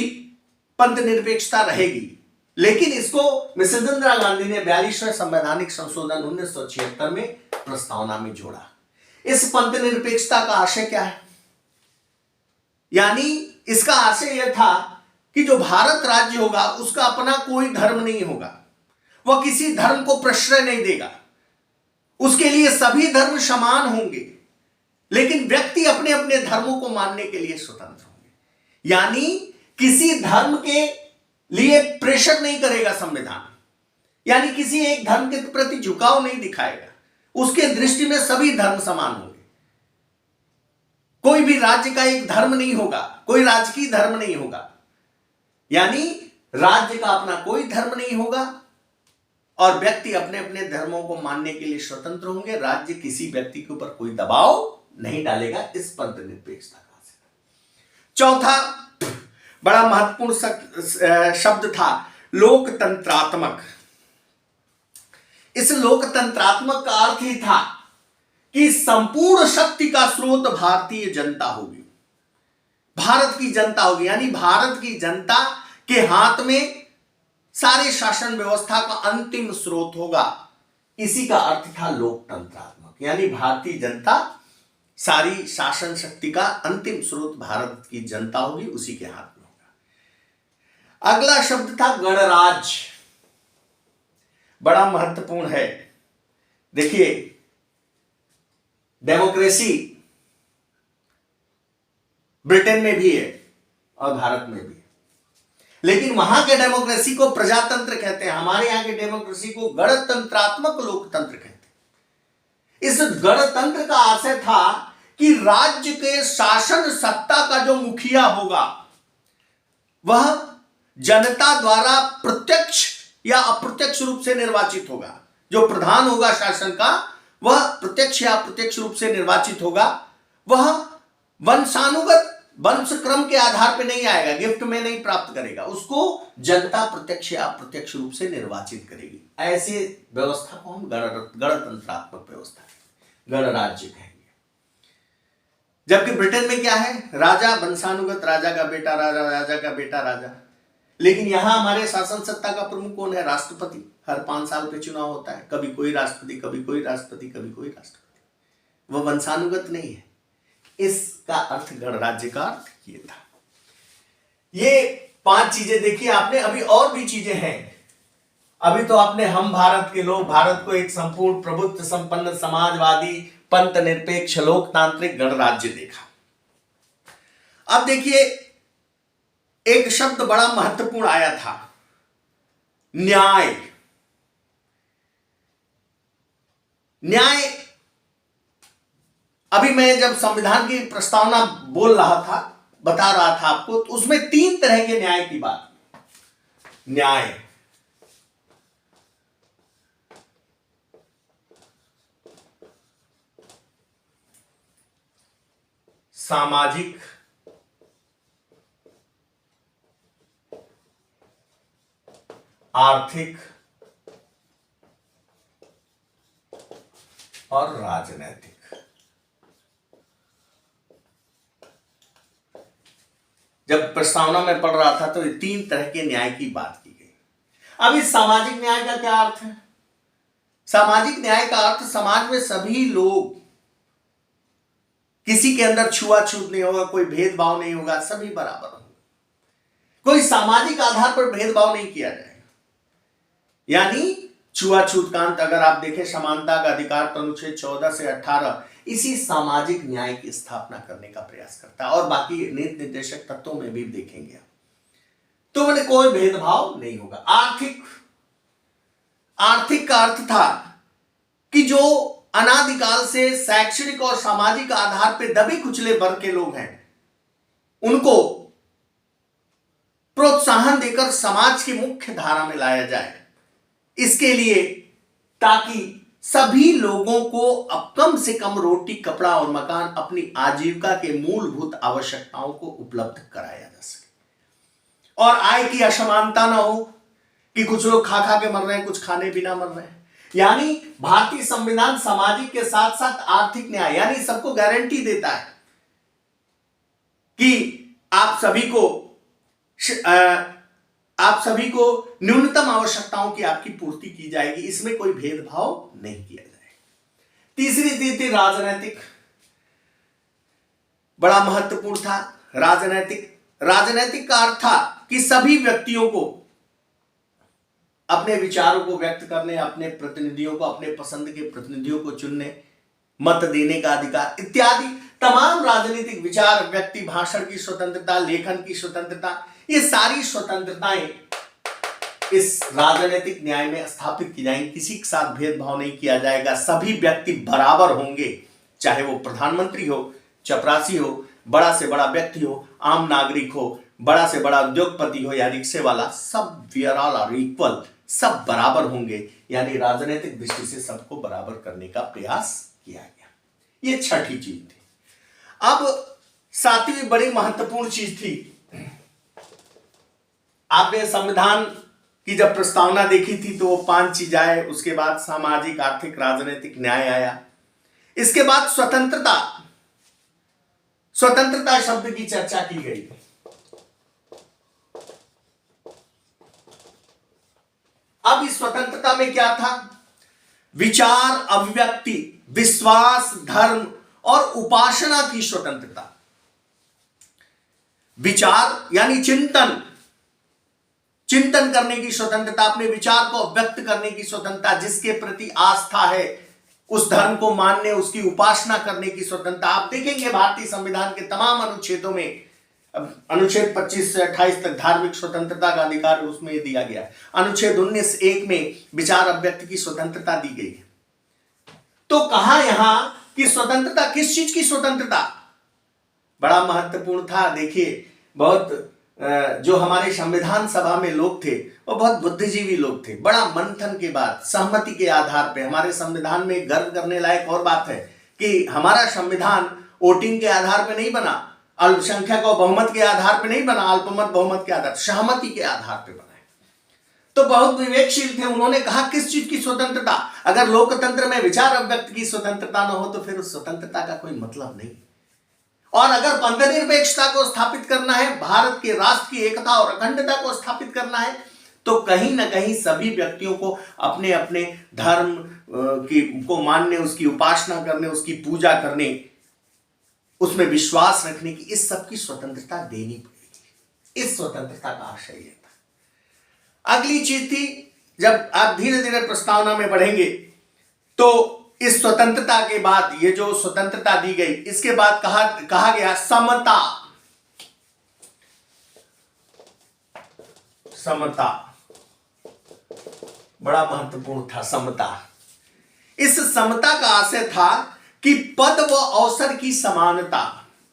पंथ निरपेक्षता रहेगी, लेकिन इसको मिसेस इंदिरा गांधी ने 42वें संवैधानिक संशोधन 1976 में प्रस्तावना में जोड़ा। इस पंथ निरपेक्षता का आशय क्या है? यानी इसका आशय यह था कि जो भारत राज्य होगा उसका अपना कोई धर्म नहीं होगा, वह किसी धर्म को प्रश्रय नहीं देगा, उसके लिए सभी धर्म समान होंगे, लेकिन व्यक्ति अपने अपने धर्मों को मानने के लिए स्वतंत्र होंगे। यानी किसी धर्म के लिए प्रेशर नहीं करेगा संविधान, यानी किसी एक धर्म के प्रति झुकाव नहीं दिखाएगा। उसके दृष्टि में सभी धर्म समान होंगे। कोई भी राज्य का एक धर्म नहीं होगा, कोई राजकीय धर्म नहीं होगा, यानी राज्य का अपना कोई धर्म नहीं होगा और व्यक्ति अपने अपने धर्मों को मानने के लिए स्वतंत्र होंगे। राज्य किसी व्यक्ति के ऊपर कोई दबाव नहीं डालेगा। इस पंथ निरपेक्षता का चौथा बड़ा महत्वपूर्ण शब्द था लोकतंत्रात्मक। इस लोकतंत्रात्मक का अर्थ ही था कि संपूर्ण शक्ति का स्रोत भारतीय जनता होगी, भारत की जनता होगी, यानी भारत की जनता के हाथ में सारे शासन व्यवस्था का अंतिम स्रोत होगा। इसी का अर्थ था लोकतंत्रात्मक, यानी भारतीय जनता सारी शासन शक्ति का अंतिम स्रोत भारत की जनता होगी, उसी के हाथ में होगा। अगला शब्द था गणराज्य। बड़ा महत्वपूर्ण है। देखिए, डेमोक्रेसी ब्रिटेन में भी है और भारत में भी है, लेकिन वहां के डेमोक्रेसी को प्रजातंत्र कहते हैं, हमारे यहां के डेमोक्रेसी को गणतंत्रात्मक लोकतंत्र कहते हैं। इस गणतंत्र का आशय था कि राज्य के शासन सत्ता का जो मुखिया होगा वह जनता द्वारा प्रत्यक्ष या अप्रत्यक्ष रूप से निर्वाचित होगा। जो प्रधान होगा शासन का वह प्रत्यक्ष या अप्रत्यक्ष रूप से निर्वाचित होगा। वह वंशानुगत वंश क्रम के आधार पर नहीं आएगा, गिफ्ट में नहीं प्राप्त करेगा, उसको जनता प्रत्यक्ष या अप्रत्यक्ष रूप से निर्वाचित करेगी। ऐसे व्यवस्था को हम गणतंत्रात्मक व्यवस्था, गणराज्य कहेंगे। जबकि ब्रिटेन में क्या है, राजा वंशानुगत, राजा का बेटा राजा, राजा का बेटा राजा। लेकिन यहां हमारे शासन सत्ता का प्रमुख कौन है? राष्ट्रपति। हर 5 साल पे चुनाव होता है, कभी कोई राष्ट्रपति, कभी कोई राष्ट्रपति, कभी कोई राष्ट्रपति। वह वंशानुगत नहीं है। इसका अर्थ गणराज्य का अर्थ ये था। ये 5 चीजें देखिए आपने। अभी और भी चीजें हैं। अभी तो आपने हम भारत के लोग, भारत को एक संपूर्ण प्रभुत्व संपन्न समाजवादी पंथ निरपेक्ष लोकतांत्रिक गणराज्य देखा। अब देखिए एक शब्द बड़ा महत्वपूर्ण आया था, न्याय। न्याय, अभी मैं जब संविधान की प्रस्तावना बोल रहा था, बता रहा था आपको, तो उसमें 3 तरह के न्याय की बात। न्याय, सामाजिक, आर्थिक और राजनैतिक। जब प्रस्तावना में पढ़ रहा था तो ये 3 तरह के न्याय की बात की गई। अब इस सामाजिक न्याय का क्या अर्थ है? सामाजिक न्याय का अर्थ समाज में सभी लोग, किसी के अंदर छुआछूत नहीं होगा, कोई भेदभाव नहीं होगा, सभी बराबर होंगे, कोई सामाजिक आधार पर भेदभाव नहीं किया जाएगा। यानी छुआछूत का अंत अगर आप देखें, समानता का अधिकार तो अनुच्छेद 14 से 18 इसी सामाजिक न्याय की स्थापना करने का प्रयास करता है, और बाकी नीति निर्देशक तत्वों में भी देखेंगे। तो मैंने कोई भेदभाव नहीं होगा। आर्थिक का अर्थ था कि जो अनादिकाल से शैक्षणिक और सामाजिक आधार पर दबे कुचले वर्ग के लोग हैं, उनको प्रोत्साहन देकर समाज की मुख्य धारा में लाया जाए। इसके लिए ताकि सभी लोगों को अब कम से कम रोटी, कपड़ा और मकान, अपनी आजीविका के मूलभूत आवश्यकताओं को उपलब्ध कराया जा सके, और आय की असमानता ना हो कि कुछ लोग खा खा के मर रहे हैं, कुछ खाने बिना मर रहे हैं। यानी भारतीय संविधान सामाजिक के साथ साथ आर्थिक न्याय, यानी सबको गारंटी देता है कि आप सभी को न्यूनतम आवश्यकताओं की आपकी पूर्ति की जाएगी, इसमें कोई भेदभाव नहीं किया जाएगा। तीसरी नीति राजनैतिक, बड़ा महत्वपूर्ण था। राजनैतिक का अर्थ था कि सभी व्यक्तियों को अपने विचारों को व्यक्त करने, अपने प्रतिनिधियों को, अपने पसंद के प्रतिनिधियों को चुनने, मत देने का अधिकार इत्यादि तमाम राजनीतिक विचार, व्यक्ति भाषण की स्वतंत्रता, लेखन की स्वतंत्रता, ये सारी स्वतंत्रताएं इस राजनीतिक न्याय में स्थापित की जाएंगी। किसी के साथ भेदभाव नहीं किया जाएगा, सभी व्यक्ति बराबर होंगे, चाहे वो प्रधानमंत्री हो, चपरासी हो, बड़ा से बड़ा व्यक्ति हो, आम नागरिक हो, बड़ा से बड़ा उद्योगपति हो या रिक्शे वाला, सब we are all are equal, सब बराबर होंगे। यानी राजनीतिक दृष्टि से सबको बराबर करने का प्रयास किया गया। ये छठी चीज थी। अब 7वीं बड़ी महत्वपूर्ण चीज थी, आपने संविधान की जब प्रस्तावना देखी थी तो वो 5 चीज आए, उसके बाद सामाजिक, आर्थिक, राजनीतिक, न्याय आया। इसके बाद स्वतंत्रता शब्द की चर्चा की गई। अब इस स्वतंत्रता में क्या था? विचार, अभिव्यक्ति, विश्वास, धर्म और उपासना की स्वतंत्रता। विचार यानी चिंतन करने की स्वतंत्रता, अपने विचार को व्यक्त करने की स्वतंत्रता, जिसके प्रति आस्था है उस धर्म को मानने, उसकी उपासना करने की स्वतंत्रता। आप देखेंगे भारतीय संविधान के तमाम अनुच्छेदों में, अनुच्छेद 25 से 28 तक धार्मिक स्वतंत्रता का अधिकार उसमें दिया गया है। अनुच्छेद 19(1) में विचार अभिव्यक्ति की स्वतंत्रता दी गई है। तो कहा यहां कि स्वतंत्रता, किस चीज की स्वतंत्रता? बड़ा महत्वपूर्ण था। देखिए, बहुत जो हमारे संविधान सभा में लोग थे वो बहुत बुद्धिजीवी लोग थे। बड़ा मंथन के बाद सहमति के आधार पे, हमारे संविधान में गर्व करने लायक और बात है कि हमारा संविधान वोटिंग के आधार पे नहीं बना, अल्पसंख्यक और बहुमत के आधार पे नहीं बना, अल्पमत बहुमत के आधार, सहमति के आधार पे बना है। तो बहुत विवेकशील थे। उन्होंने कहा किस चीज की स्वतंत्रता? अगर लोकतंत्र में विचार अभिव्यक्ति की स्वतंत्रता न हो तो फिर उस स्वतंत्रता का कोई मतलब नहीं। और अगर पंथनिरपेक्षता को स्थापित करना है, भारत के राष्ट्र की एकता और अखंडता को स्थापित करना है, तो कहीं ना कहीं सभी व्यक्तियों को अपने अपने धर्म को मानने, उसकी उपासना करने, उसकी पूजा करने, उसमें विश्वास रखने की, इस सब की स्वतंत्रता देनी पड़ेगी। इस स्वतंत्रता का आशय यह था। अगली चीज थी, जब आप धीरे धीरे प्रस्तावना में बढ़ेंगे तो इस स्वतंत्रता के बाद, ये जो स्वतंत्रता दी गई, इसके बाद कहा गया समता। समता बड़ा महत्वपूर्ण था। समता, इस समता का आशय था कि पद व अवसर की समानता।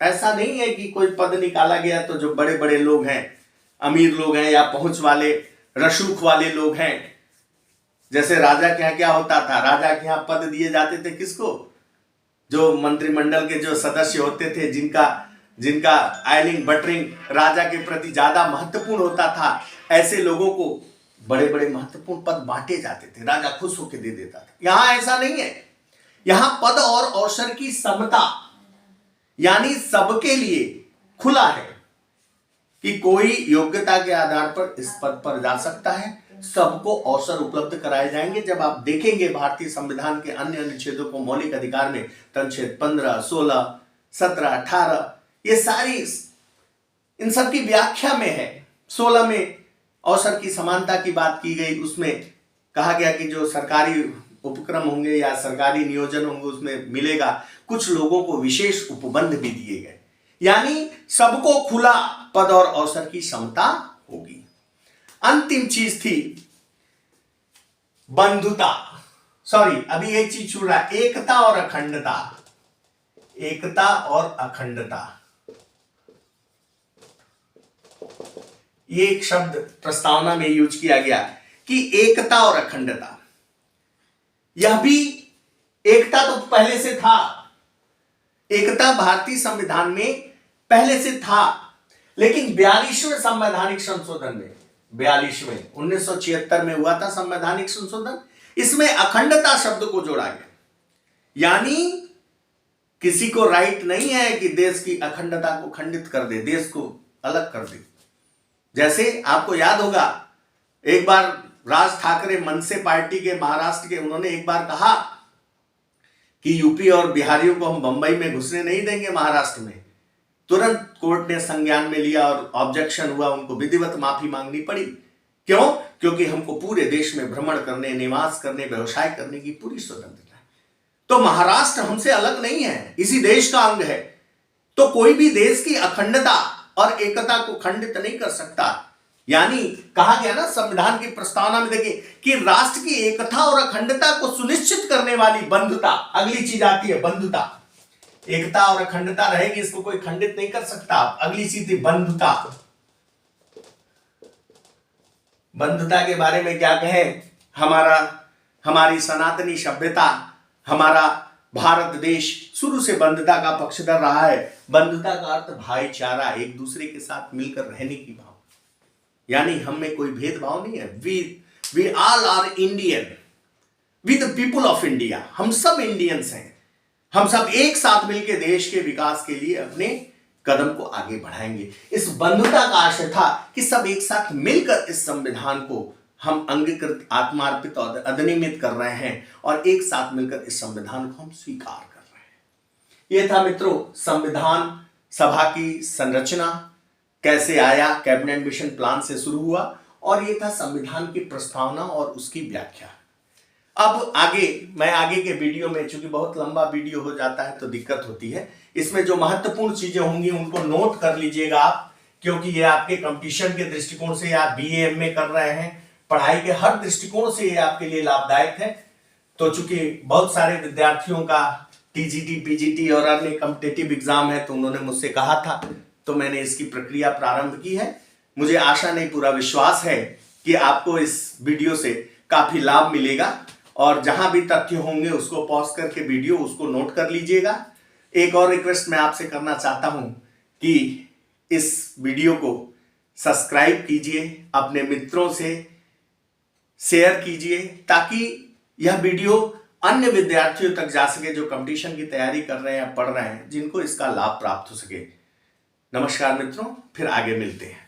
ऐसा नहीं है कि कोई पद निकाला गया तो जो बड़े बड़े लोग हैं, अमीर लोग हैं, या पहुंच वाले रसूख वाले लोग हैं, जैसे राजा के यहाँ क्या होता था, राजा के यहाँ पद दिए जाते थे किसको, जो मंत्रिमंडल के जो सदस्य होते थे, जिनका आयलिंग बटरिंग राजा के प्रति ज्यादा महत्वपूर्ण होता था, ऐसे लोगों को बड़े बड़े महत्वपूर्ण पद बांटे जाते थे, राजा खुश होकर दे देता था। यहां ऐसा नहीं है। यहां पद और अवसर की समता, यानी सबके लिए खुला है कि कोई योग्यता के आधार पर इस पद पर जा सकता है। सबको अवसर उपलब्ध कराए जाएंगे। जब आप देखेंगे भारतीय संविधान के अन्य अनुच्छेदों को, मौलिक अधिकार में अनुच्छेद 15, 16, 17, 18, ये सारी इन सब की व्याख्या में है। 16 में अवसर की समानता की बात की गई, उसमें कहा गया कि जो सरकारी उपक्रम होंगे या सरकारी नियोजन होंगे उसमें मिलेगा, कुछ लोगों को विशेष उपबंध भी दिए गए, यानी सबको खुला पद और अवसर की समता होगी। अंतिम चीज थी बंधुता, सॉरी अभी एक चीज छूट रहा है, एकता और अखंडता। एकता और अखंडता, ये एक शब्द प्रस्तावना में यूज किया गया कि एकता और अखंडता। यह भी, एकता तो पहले से था, एकता भारतीय संविधान में पहले से था, लेकिन 42वें संवैधानिक संशोधन में, 42वें 1976 में हुआ था संवैधानिक संशोधन, इसमें अखंडता शब्द को जोड़ा गया। यानी किसी को राइट नहीं है कि देश की अखंडता को खंडित कर दे, देश को अलग कर दे। जैसे आपको याद होगा, एक बार राज ठाकरे मनसे पार्टी के महाराष्ट्र के, उन्होंने एक बार कहा कि यूपी और बिहारियों को हम बंबई में घुसने नहीं देंगे महाराष्ट्र में। तुरंत कोर्ट ने संज्ञान में लिया और ऑब्जेक्शन हुआ, उनको विधिवत माफी मांगनी पड़ी। क्यों? क्योंकि हमको पूरे देश में भ्रमण करने, निवास करने, व्यवसाय करने की पूरी स्वतंत्रता है। तो महाराष्ट्र हमसे अलग नहीं है, इसी देश का अंग है। तो कोई भी देश की अखंडता और एकता को खंडित नहीं कर सकता। यानी कहा गया ना संविधान की प्रस्तावना में, देखिए कि राष्ट्र की एकता और अखंडता को सुनिश्चित करने वाली बंधुता। अगली चीज आती है बंधुता। एकता और अखंडता रहेगी, इसको कोई खंडित नहीं कर सकता। अगली चीज थी बंधुता। बंधुता के बारे में क्या कहें, हमारी सनातनी सभ्यता, हमारा भारत देश शुरू से बंधुता का पक्षधर रहा है। बंधुता का अर्थ भाईचारा, एक दूसरे के साथ मिलकर रहने की भाव, यानी हम में कोई भेदभाव नहीं है। We all are Indian with the people of India. हम सब इंडियंस हैं, हम सब एक साथ मिलकर देश के विकास के लिए अपने कदम को आगे बढ़ाएंगे। इस बंधुता का आशय था कि सब एक साथ मिलकर इस संविधान को हम अंगीकृत, आत्मार्पित और अधिनियमित कर रहे हैं, और एक साथ मिलकर इस संविधान को हम स्वीकार कर रहे हैं। यह था मित्रों संविधान सभा की संरचना, कैसे आया, कैबिनेट मिशन प्लान से शुरू हुआ, और यह था संविधान की प्रस्तावना और उसकी व्याख्या। अब मैं आगे के वीडियो में, चूंकि बहुत लंबा वीडियो हो जाता है तो दिक्कत होती है, इसमें जो महत्वपूर्ण चीजें होंगी उनको नोट कर लीजिएगा आप, क्योंकि ये आपके कंपटीशन के दृष्टिकोण से, आप BA MA कर रहे हैं, पढ़ाई के हर दृष्टिकोण से ये आपके लिए लाभदायक है। तो चूंकि बहुत सारे विद्यार्थियों का TGT, PGT और अन्य कॉम्पिटिटिव एग्जाम है, तो उन्होंने मुझसे कहा था, तो मैंने इसकी प्रक्रिया प्रारंभ की है। मुझे आशा नहीं, पूरा विश्वास है कि आपको इस वीडियो से काफी लाभ मिलेगा, और जहां भी तथ्य होंगे उसको पॉज करके वीडियो उसको नोट कर लीजिएगा। एक और रिक्वेस्ट मैं आपसे करना चाहता हूं कि इस वीडियो को सब्सक्राइब कीजिए, अपने मित्रों से शेयर कीजिए, ताकि यह वीडियो अन्य विद्यार्थियों तक जा सके जो कंपटीशन की तैयारी कर रहे हैं या पढ़ रहे हैं, जिनको इसका लाभ प्राप्त हो सके। नमस्कार मित्रों, फिर आगे मिलते हैं।